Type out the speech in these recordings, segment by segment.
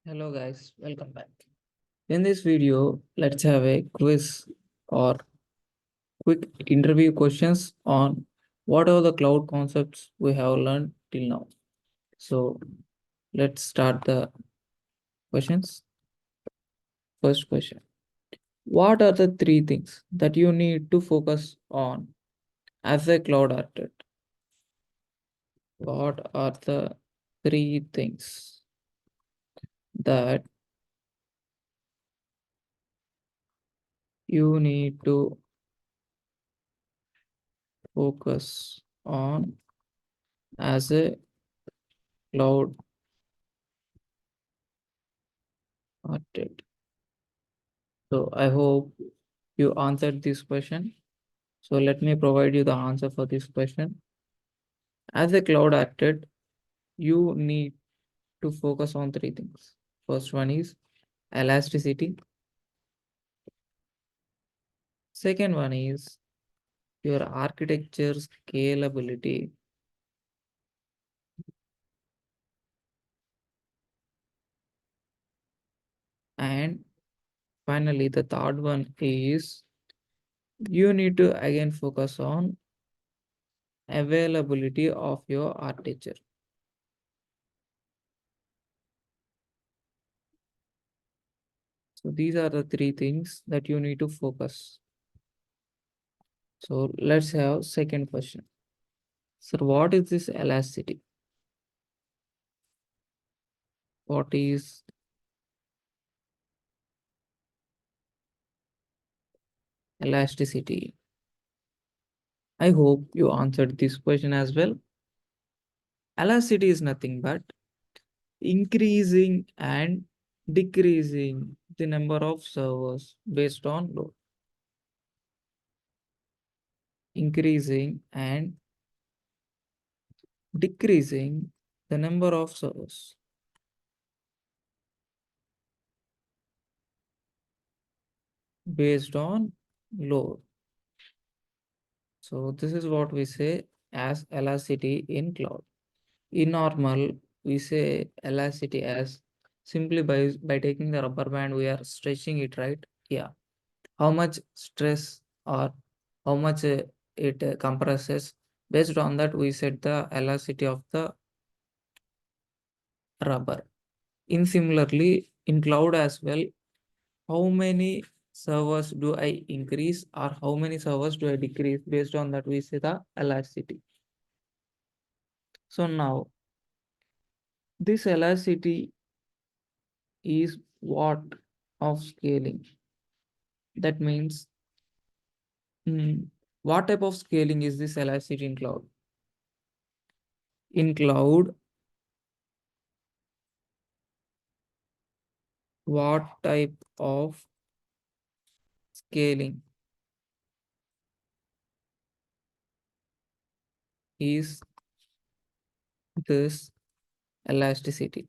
Hello guys, welcome back. In this video, let's have a quiz or quick interview questions on what are the cloud concepts we have learned till now. So let's start the questions. First question. What are the three things that you need to focus on as a cloud architect? What are the three things that you need to focus on as a cloud architect? So I hope you answered this question. So let me provide you the answer for this question. As a cloud architect, you need to focus on three things. First one is elasticity. Second one is your architecture scalability. And finally, the third one is you need to again focus on availability of your architecture. So these are the three things that you need to focus. So let's have second question. So what is this elasticity? What is elasticity? I hope you answered this question as well. Elasticity is nothing but increasing and decreasing the number of servers based on load. Increasing and decreasing the number of servers based on load. So this is what we say as elasticity in cloud. In normal, we say elasticity as simply by taking the rubber band, we are stretching it, right? Yeah. How much stress or how much it compresses. Based on that, we set the elasticity of the rubber. In similarly, in cloud as well, how many servers do I increase or how many servers do I decrease? Based on that, we say the elasticity. So now, this elasticity is what of scaling. That means, what type of scaling is this elasticity in cloud? In cloud, what type of scaling is this elasticity?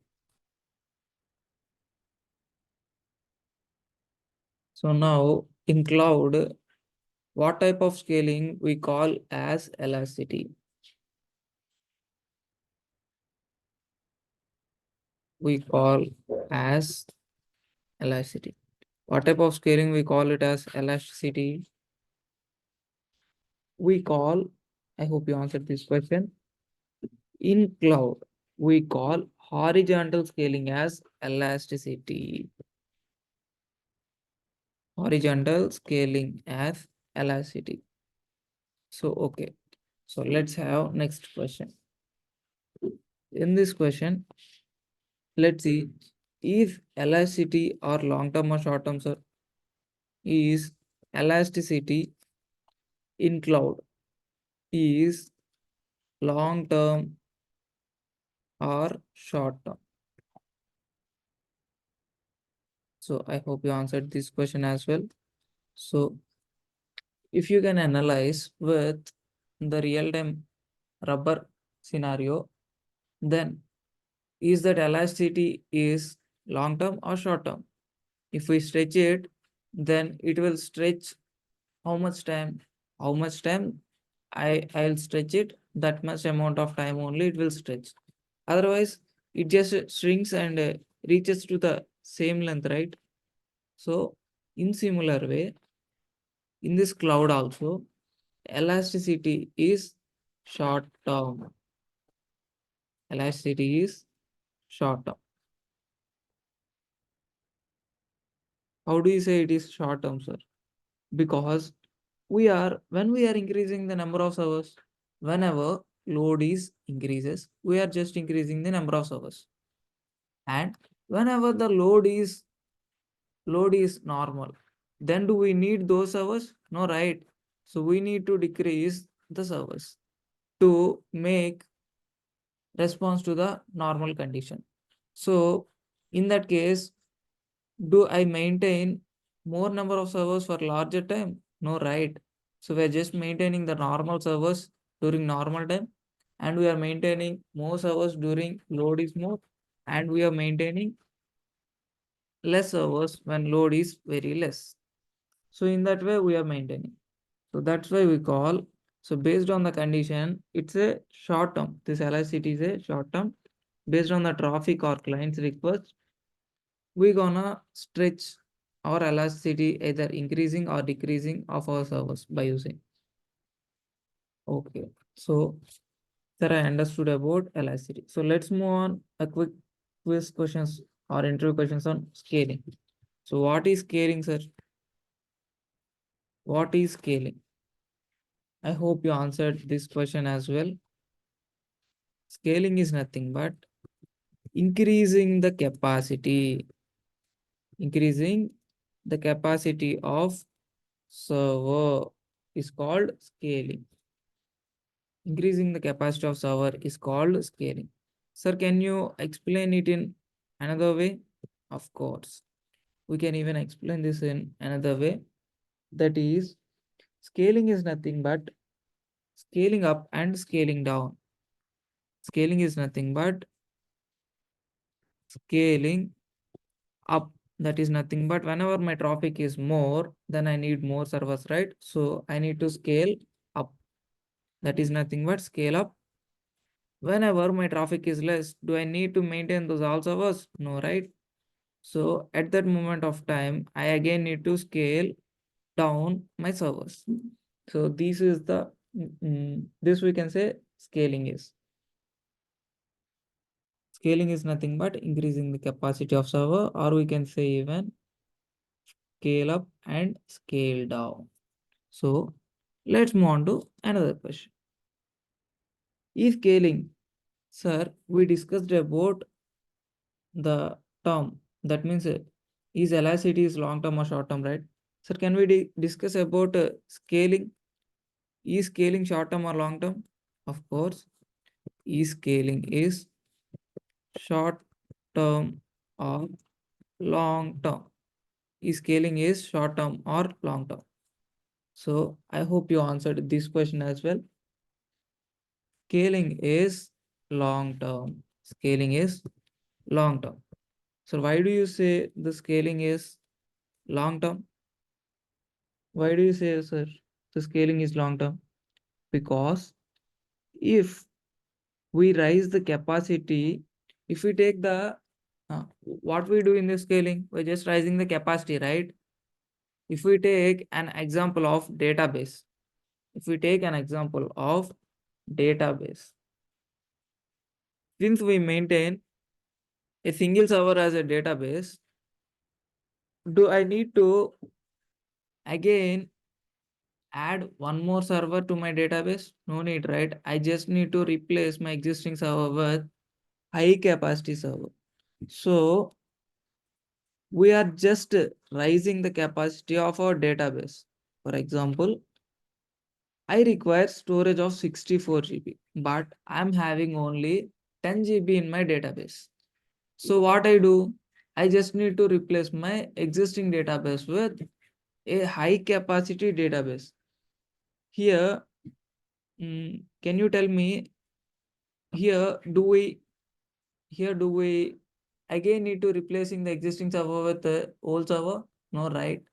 So now in cloud, what type of scaling we call as elasticity? We call as elasticity. What type of scaling we call it as elasticity? We call, I hope you answered this question. In cloud, we call horizontal scaling as elasticity. Horizontal scaling as elasticity. So, okay. So let's have next question. In this question, let's see, is elasticity or long-term or short-term, sir? Is elasticity in cloud is long-term or short-term? So I hope you answered this question as well. So if you can analyze with the real-time rubber scenario, then is that elasticity is long-term or short-term? If we stretch it, then it will stretch how much time? How much time I'll stretch it, that much amount of time only it will stretch. Otherwise, it just shrinks and reaches to the same length, right? So in similar way, in this cloud also, elasticity is short term. Elasticity is short term. How do you say it is short term, sir? Because when we are increasing the number of servers, whenever load is increases, we are just increasing the number of servers. And whenever the load is normal, then do we need those servers? No, right? So we need to decrease the servers to make response to the normal condition. So in that case, do I maintain more number of servers for larger time? No, right? So we're just maintaining the normal servers during normal time, and we are maintaining more servers during load is more, and we are maintaining less servers when load is very less. So in that way, we are maintaining. So that's why we call. So based on the condition, it's a short term. This elasticity is a short term. Based on the traffic or client's request, we gonna stretch our elasticity either increasing or decreasing of our servers by using. Okay. So sir, I understood about elasticity. So let's move on a quick quiz questions or interview questions on scaling. So what is scaling, sir? What is scaling? I hope you answered this question as well. Scaling is nothing but increasing the capacity. Increasing the capacity of server is called scaling. Increasing the capacity of server is called scaling. Sir, can you explain it in another way? Of course. We can even explain this in another way. That is, scaling is nothing but scaling up and scaling down. Scaling is nothing but scaling up. That is nothing but whenever my traffic is more, then I need more servers, right? So I need to scale up. That is nothing but scale up. Whenever my traffic is less, do I need to maintain those all servers? No, right? So at that moment of time, I again need to scale down my servers. So this is the this we can say scaling is. Scaling is nothing but increasing the capacity of server, or we can say even scale up and scale down. So let's move on to another question. Is scaling, sir, we discussed about the term. That means is elasticity is long term or short term, right? Sir, can we discuss about scaling? Is scaling short term or long term? Of course, is scaling is short term or long term. Is scaling is short term or long term. So I hope you answered this question as well. Scaling is long term. Scaling is long term. So why do you say the scaling is long term? Why do you say, sir, the scaling is long term? Because if we raise the capacity, if we take the what we do in the scaling, we're just raising the capacity, right? If we take an example of database, if we take an example of database, since we maintain a single server as a database, do I need to again add one more server to my database? No need, right? I just need to replace my existing server with high capacity server. So we are just raising the capacity of our database. For example, I require storage of 64 GB, but I'm having only 10 GB in my database. So what I do, I just need to replace my existing database with a high capacity database. Here, can you tell me here do we again need to replacing the existing server with the old server? No, right?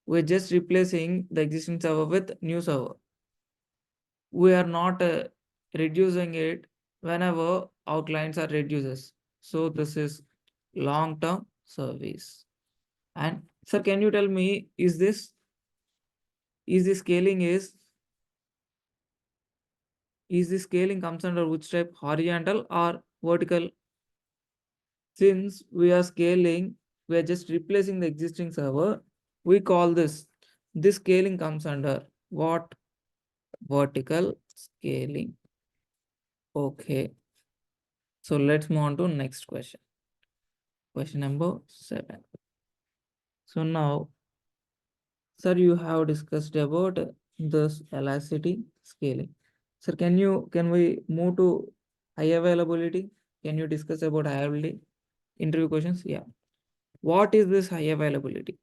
We're just replacing the existing server with new server. We are not reducing it whenever our clients are reduces. So this is long-term service. And sir, can you tell me, is this scaling is the scaling comes under which type, horizontal or vertical? Since we are scaling, we are just replacing the existing server. We call this scaling comes under what? Vertical scaling. Okay. So let's move on to next question. Question number 7. So now, sir, you have discussed about this elasticity scaling. Sir, can we move to high availability? Can you discuss about high availability? Interview questions? Yeah. What is this high availability?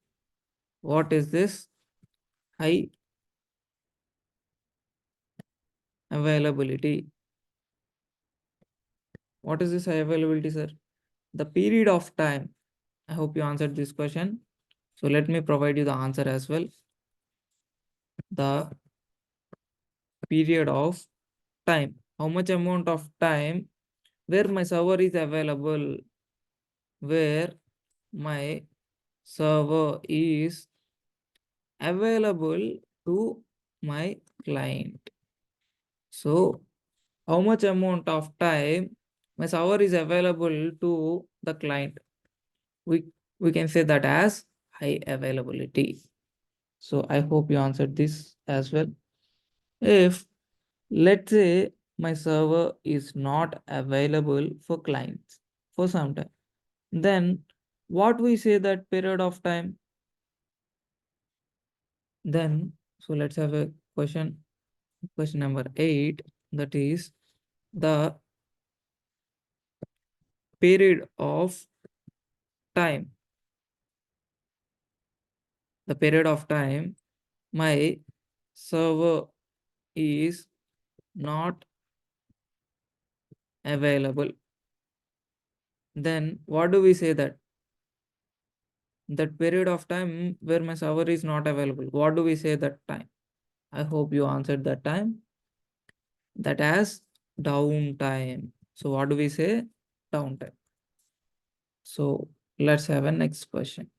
What is this high availability? What is this high availability, sir? The period of time. I hope you answered this question. So let me provide you the answer as well. The period of time. How much amount of time where my server is available, where my server is available to my client. So how much amount of time my server is available to the client? We can say that as high availability. So I hope you answered this as well. If let's say my server is not available for clients for some time, then what we say that period of time? Then so let's have a question number 8, that is the period of time. The period of time my server is not available, then what do we say that period of time where my server is not available, what do we say that time? I hope you answered that time, that as downtime. So what do we say? Downtime. So let's have a next question.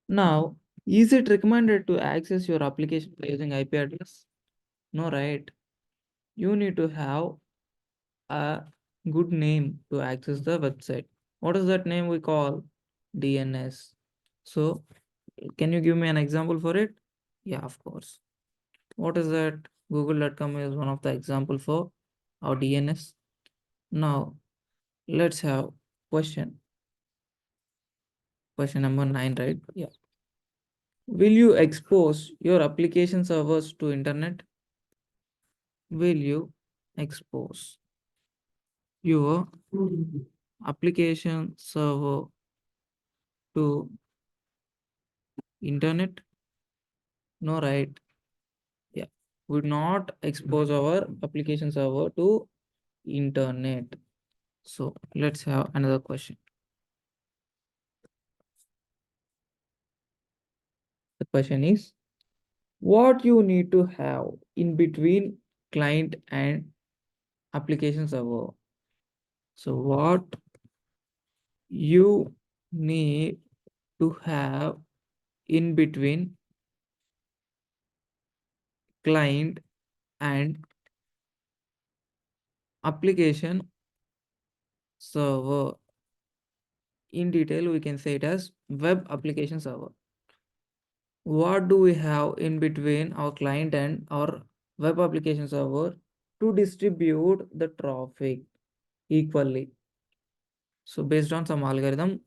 Now, is it recommended to access your application by using IP address? No, right? You need to have a good name to access the website. What is that name we call? DNS. So can you give me an example for it? Yeah, of course. What is that? Google.com is one of the example for our DNS. Now let's have question. Question number 9, right? Yeah. Will you expose your application servers to internet? Will you expose your application server to internet? No, right? Yeah. Would not expose our application server to internet. So let's have another question. The question is, what you need to have in between client and application server? So what you need to have in between client and application server? In detail, we can say it as web application server. What do we have in between our client and our web application server to distribute the traffic equally? So based on some algorithm,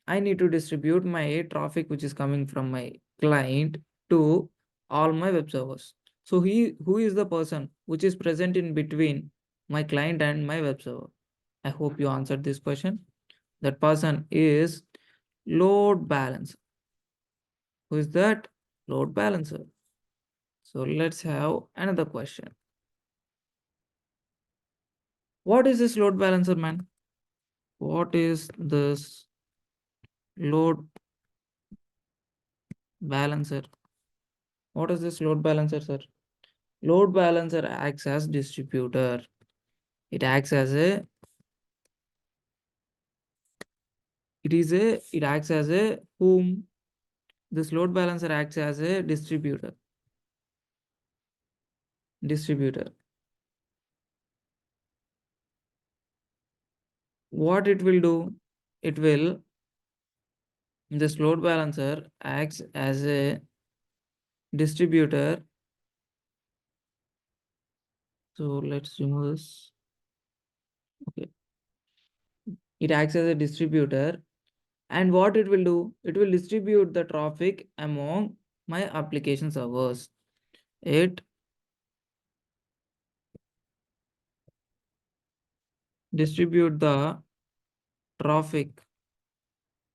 I need to distribute my traffic which is coming from my client to all my web servers. So who is the person which is present in between my client and my web server? I hope you answered this question. That person is load balancer. Who is that? Load balancer. So let's have another question. What is this load balancer, man? What is this load balancer? What is this load balancer, sir? Load balancer acts as distributor. It acts as a it acts as a whom. This load balancer acts as a distributor. What it will do? It will This load balancer acts as a distributor. So let's remove this. Okay. It acts as a distributor, and what it will do? It will distribute the traffic among my application servers. It distribute the traffic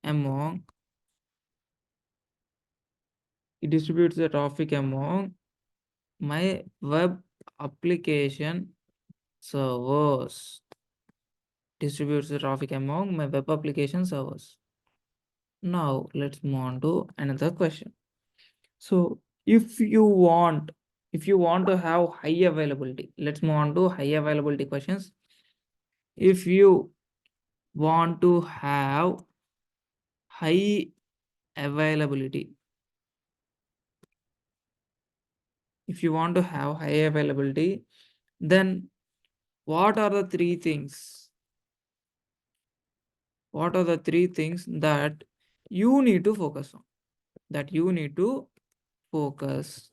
among it distributes the traffic among my web application servers. Distributes the traffic among my web application servers. Now let's move on to another question. So if you want to have high availability, let's move on to high availability questions. If you want to have high availability, if you want to have high availability, then what are the three things? What are the three things that you need to focus on? That you need to focus.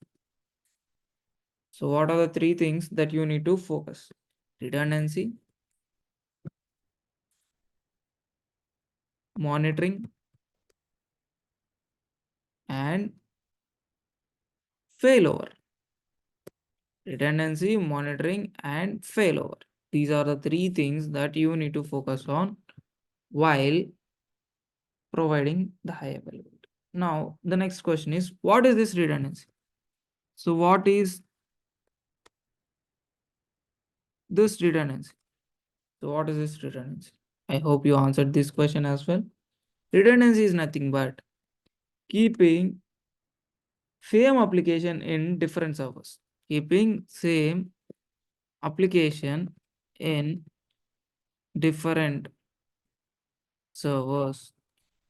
So what are the three things that you need to focus? Redundancy, monitoring, and failover. Redundancy, monitoring, and failover. These are the three things that you need to focus on while providing the high availability. Now, the next question is, what is this redundancy? So what is this redundancy? So what is this redundancy? I hope you answered this question as well. Redundancy is nothing but keeping same application in different servers. Keeping same application in different servers.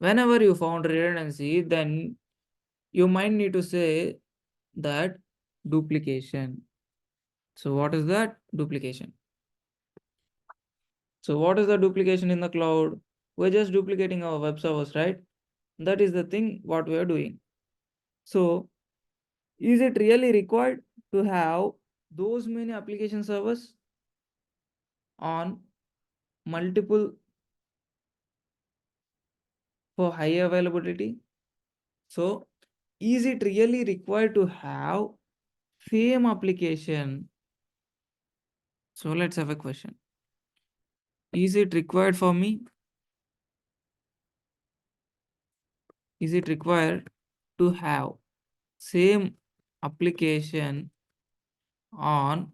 Whenever you found redundancy, then you might need to say that duplication. So what is that? Duplication. So what is the duplication in the cloud? We're just duplicating our web servers, right? That is the thing what we are doing. So is it really required to have those many application servers on multiple for high availability? So is it really required to have same application? So let's have a question. Is it required for me? Is it required to have same application on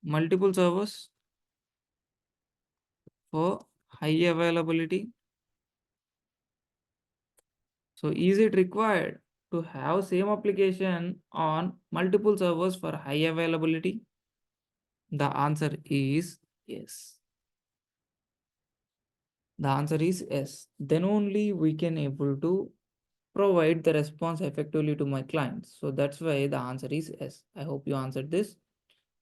multiple servers for high availability? So is it required to have same application on multiple servers for high availability? The answer is yes. The answer is yes. Then only we can able to provide the response effectively to my clients. So that's why the answer is yes. I hope you answered this.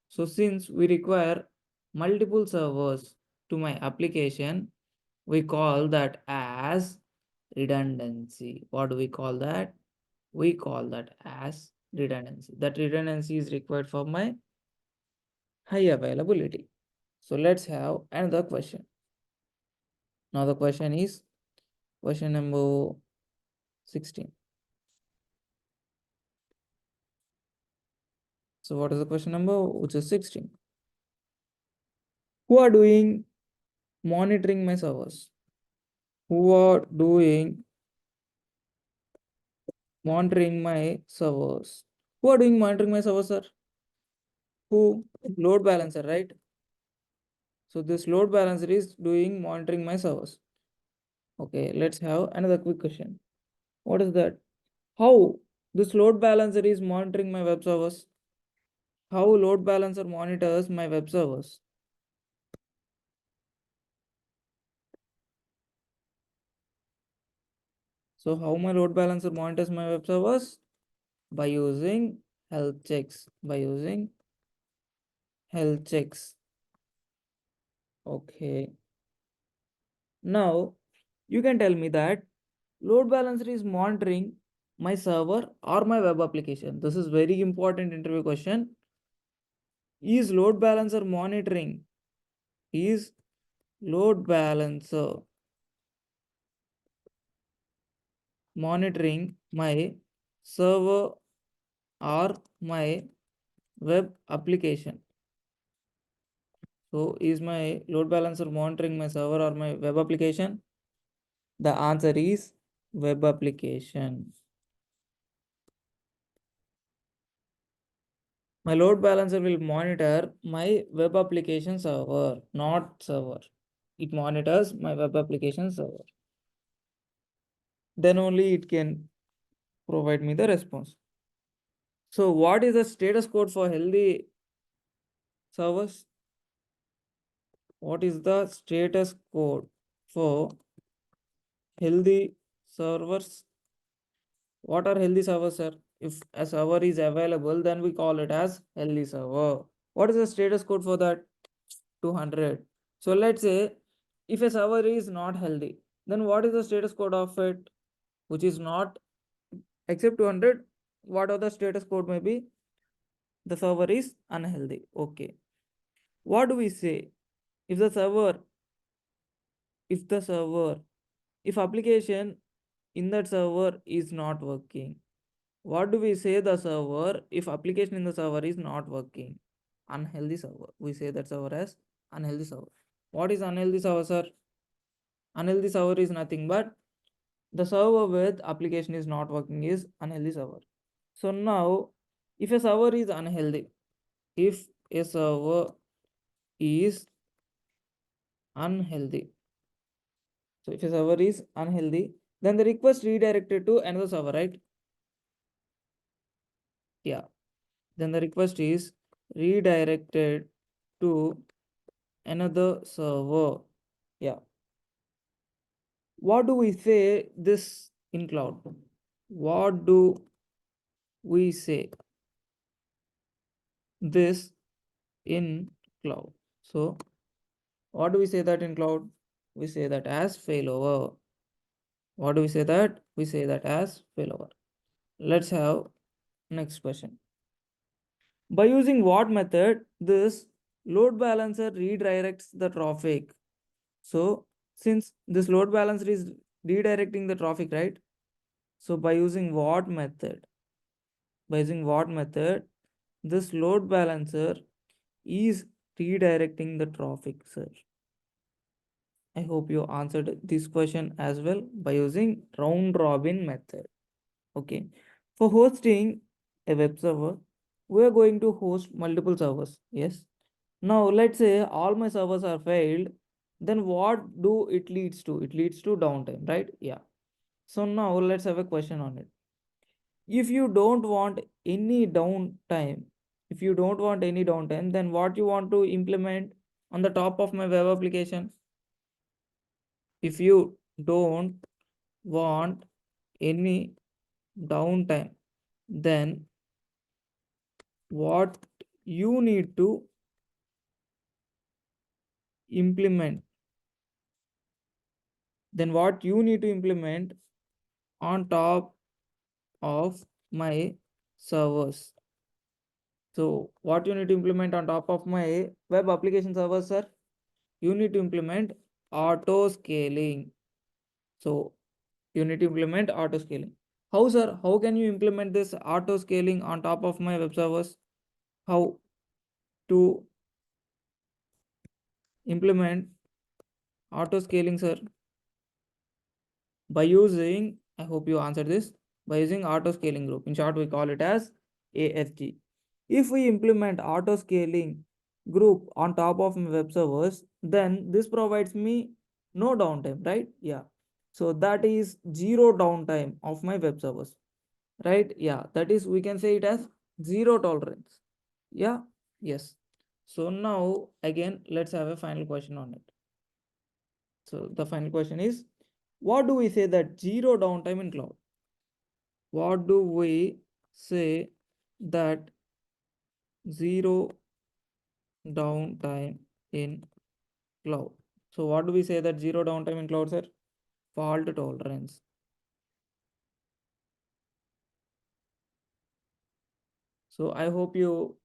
So since we require multiple servers to my application, we call that as redundancy. What do we call that? We call that as redundancy. That redundancy is required for my high availability. So let's have another question. Now the question is question number 16. So what is the question number? Which is 16. Who are doing monitoring my servers? Who are doing monitoring my servers? Who are doing monitoring my servers, sir? Who? Load balancer, right? So this load balancer is doing monitoring my servers. Okay, let's have another quick question. What is that? How? This load balancer is monitoring my web servers. How load balancer monitors my web servers? So how my load balancer monitors my web servers? By using health checks. By using health checks. Okay. Now you can tell me that load balancer is monitoring my server or my web application. This is very important interview question. Is load balancer monitoring? Is load balancer monitoring my server or my web application? So is my load balancer monitoring my server or my web application? The answer is web application. My load balancer will monitor my web application server, not server. It monitors my web application server. Then only it can provide me the response. So what is the status code for healthy servers? What is the status code for healthy servers? What are healthy servers, sir? If a server is available, then we call it as healthy server. What is the status code for that? 200. So let's say if a server is not healthy, then what is the status code of it? Which is not except 200. What are the status code may be? The server is unhealthy. Okay. What do we say? If the server, if the server, if application in that server is not working, what do we say the server if application in the server is not working? Unhealthy server. We say that server as unhealthy server. What is unhealthy server, sir? Unhealthy server is nothing but the server with application is not working is unhealthy server. So now if a server is unhealthy, if a server is unhealthy, so if a server is unhealthy, then the request redirected to another server, right? Yeah. Then the request is redirected to another server. Yeah. What do we say this in cloud? What do we say this in cloud? So what do we say that in cloud? We say that as failover. What do we say that? We say that as failover. Let's have next question. By using what method this load balancer redirects the traffic? So since this load balancer is redirecting the traffic, right? So by using what method? By using what method this load balancer is redirecting the traffic, sir? I hope you answered this question as well by using round robin method. Okay. For hosting a web server, we are going to host multiple servers. Yes. Now let's say all my servers are failed. Then what do it leads to? It leads to downtime, right? Yeah. So now let's have a question on it. If you don't want any downtime, if you don't want any downtime, then what you want to implement on the top of my web application? If you don't want any downtime, then what you need to implement, then what you need to implement on top of my servers? So what you need to implement on top of my web application servers, sir? You need to implement auto scaling. So you need to implement auto scaling. How, sir? How can you implement this auto scaling on top of my web servers? How to implement auto scaling, sir? By using, I hope you answered this, by using auto scaling group. In short, we call it as ASG. If we implement auto scaling group on top of my web servers, then this provides me no downtime, right? Yeah. So that is zero downtime of my web servers. right? Yeah, that is, we can say it as zero tolerance. Yeah, yes. So now again, let's have a final question on it. So the final question is, what do we say that zero downtime in cloud? What do we say that zero downtime in cloud? So what do we say that zero downtime in cloud, sir? Fault tolerance. So I hope you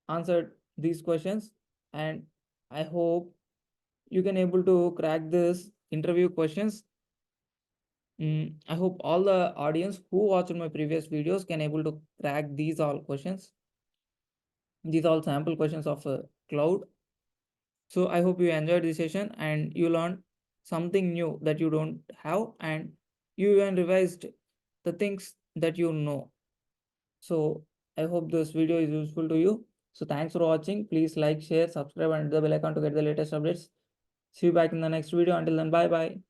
answered these questions, and I hope you can able to crack this interview questions. I hope all the audience who watched my previous videos can able to crack these all questions. These all sample questions of cloud. So I hope you enjoyed this session and you learned something new that you don't have, and you even revised the things that you know. So I hope this video is useful to you. So thanks for watching. Please like, share, subscribe, and hit the bell icon to get the latest updates. See you back in the next video. Until then, bye bye.